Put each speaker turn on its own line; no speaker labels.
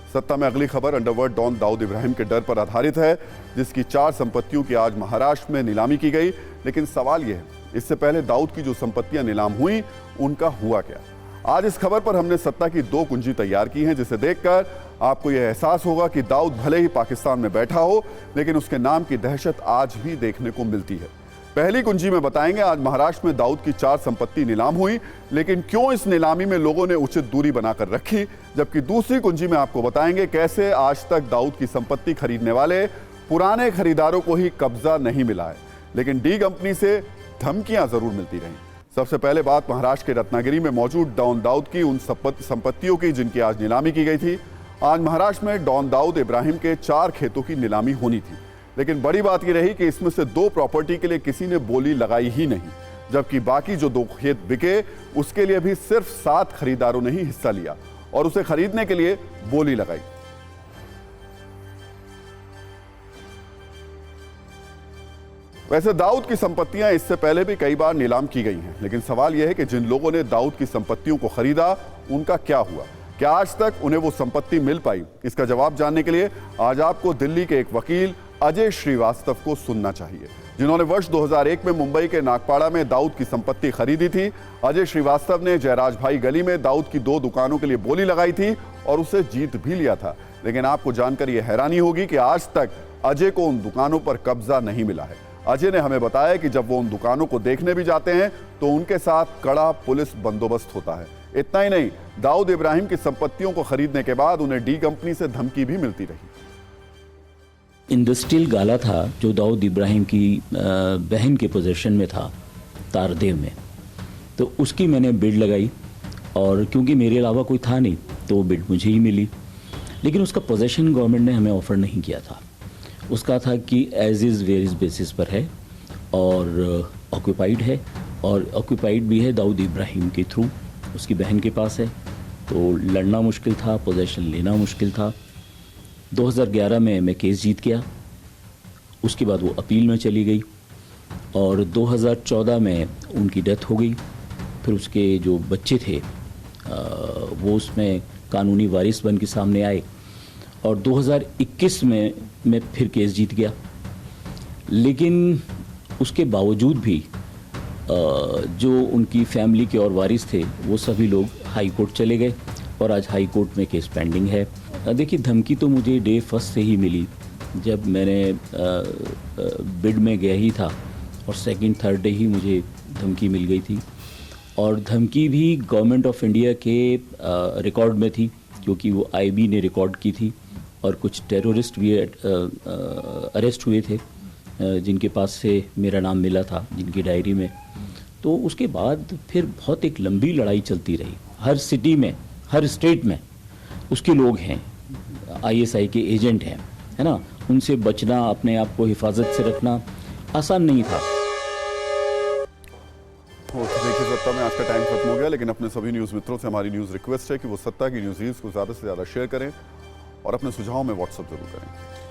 सत्ता में अगली खबर अंडरवर्ल्ड डॉन दाऊद इब्राहिम के डर पर आधारित है, जिसकी 4 संपत्तियों की आज महाराष्ट्र में नीलामी की गई। लेकिन सवाल यह है, इससे पहले दाऊद की जो संपत्तियां नीलाम हुई उनका हुआ क्या? आज इस खबर पर हमने सत्ता की 2 कुंजी तैयार की हैं, जिसे देखकर आपको यह एहसास होगा कि दाऊद भले ही पाकिस्तान में बैठा हो, लेकिन उसके नाम की दहशत आज भी देखने को मिलती है। पहली कुंजी में बताएंगे आज महाराष्ट्र में दाऊद की 4 संपत्ति नीलाम हुई, लेकिन क्यों इस नीलामी में लोगों ने उचित दूरी बनाकर रखी। जबकि दूसरी कुंजी में आपको बताएंगे कैसे आज तक दाऊद की संपत्ति खरीदने वाले पुराने खरीदारों को ही कब्जा नहीं मिला है, लेकिन डी कंपनी से धमकियां जरूर मिलती रहीं। सबसे पहले बात महाराष्ट्र के रत्नागिरी में मौजूद डॉन दाऊद की उन संपत्तियों की जिनकी आज नीलामी की गई थी। आज महाराष्ट्र में डॉन दाऊद इब्राहिम के 4 खेतों की नीलामी होनी थी, लेकिन बड़ी बात यह रही कि इसमें से 2 प्रॉपर्टी के लिए किसी ने बोली लगाई ही नहीं, जबकि बाकी जो 2 खेत बिके उसके लिए भी सिर्फ 7 खरीदारों ने ही हिस्सा लिया और उसे खरीदने के लिए बोली लगाई। वैसे दाऊद की संपत्तियां इससे पहले भी कई बार नीलाम की गई हैं, लेकिन सवाल यह है कि जिन लोगों ने दाऊद की संपत्तियों को खरीदा उनका क्या हुआ? क्या आज तक उन्हें वो संपत्ति मिल पाई? इसका जवाब जानने के लिए आज आपको दिल्ली के एक वकील अजय श्रीवास्तव को सुनना चाहिए, जिन्होंने वर्ष 2001 में मुंबई के नागपाड़ा में दाऊद की संपत्ति खरीदी थी। अजय श्रीवास्तव ने जयराज भाई गली में दाऊद की 2 दुकानों के लिए बोली लगाई थी और उसे जीत भी लिया था। लेकिन आपको जानकर यह हैरानी होगी कि आज तक अजय को उन दुकानों पर कब्जा नहीं मिला है। अजय ने हमें बताया कि जब वो उन दुकानों को देखने भी जाते हैं तो उनके साथ कड़ा पुलिस बंदोबस्त होता है। इतना ही नहीं, दाऊद इब्राहिम की संपत्तियों को खरीदने के बाद उन्हें डी कंपनी से धमकी भी मिलती रही।
इंडस्ट्रियल गाला था जो दाऊद इब्राहिम की बहन के पोजीशन में था तारदेव में, तो उसकी मैंने बिड लगाई और क्योंकि मेरे अलावा कोई था नहीं तो वो बिड मुझे ही मिली। लेकिन उसका पोजीशन गवर्नमेंट ने हमें ऑफर नहीं किया था। उसका था कि as is where is basis पर है और ऑक्यूपाइड है, और ऑक्यूपाइड भी है दाऊद इब्राहिम के थ्रू, उसकी बहन के पास है, तो लड़ना मुश्किल था, पोजीशन लेना मुश्किल था। 2011 में मैं केस जीत गया, उसके बाद वो अपील में चली गई और 2014 में उनकी डेथ हो गई। फिर उसके जो बच्चे थे वो उसमें कानूनी वारिस बन के सामने आए और 2021 में मैं फिर केस जीत गया। लेकिन उसके बावजूद भी जो उनकी फैमिली के और वारिस थे वो सभी लोग हाई कोर्ट चले गए और आज हाई कोर्ट में केस पेंडिंग है। देखिए, धमकी तो मुझे डे फर्स्ट से ही मिली, जब मैंने बिड में गया ही था और सेकंड थर्ड डे ही मुझे धमकी मिल गई थी। और धमकी भी गवर्नमेंट ऑफ इंडिया के रिकॉर्ड में थी, क्योंकि वो आईबी ने रिकॉर्ड की थी और कुछ टेररिस्ट भी अरेस्ट हुए थे जिनके पास से मेरा नाम मिला था, जिनकी डायरी में। तो उसके बाद फिर बहुत एक लंबी लड़ाई चलती रही। हर सिटी में, हर स्टेट में उसके लोग हैं, आईएसआई के एजेंट हैं, है ना। उनसे बचना, अपने आप को हिफाजत से रखना आसान नहीं था।
देखिए, सत्ता में आज का टाइम खत्म हो गया, लेकिन अपने सभी न्यूज़ मित्रों से हमारी न्यूज़ रिक्वेस्ट है कि वो सत्ता की न्यूज़ को ज़्यादा से ज़्यादा शेयर करें और अपने सुझाव में व्हाट्सएप जरूर करें।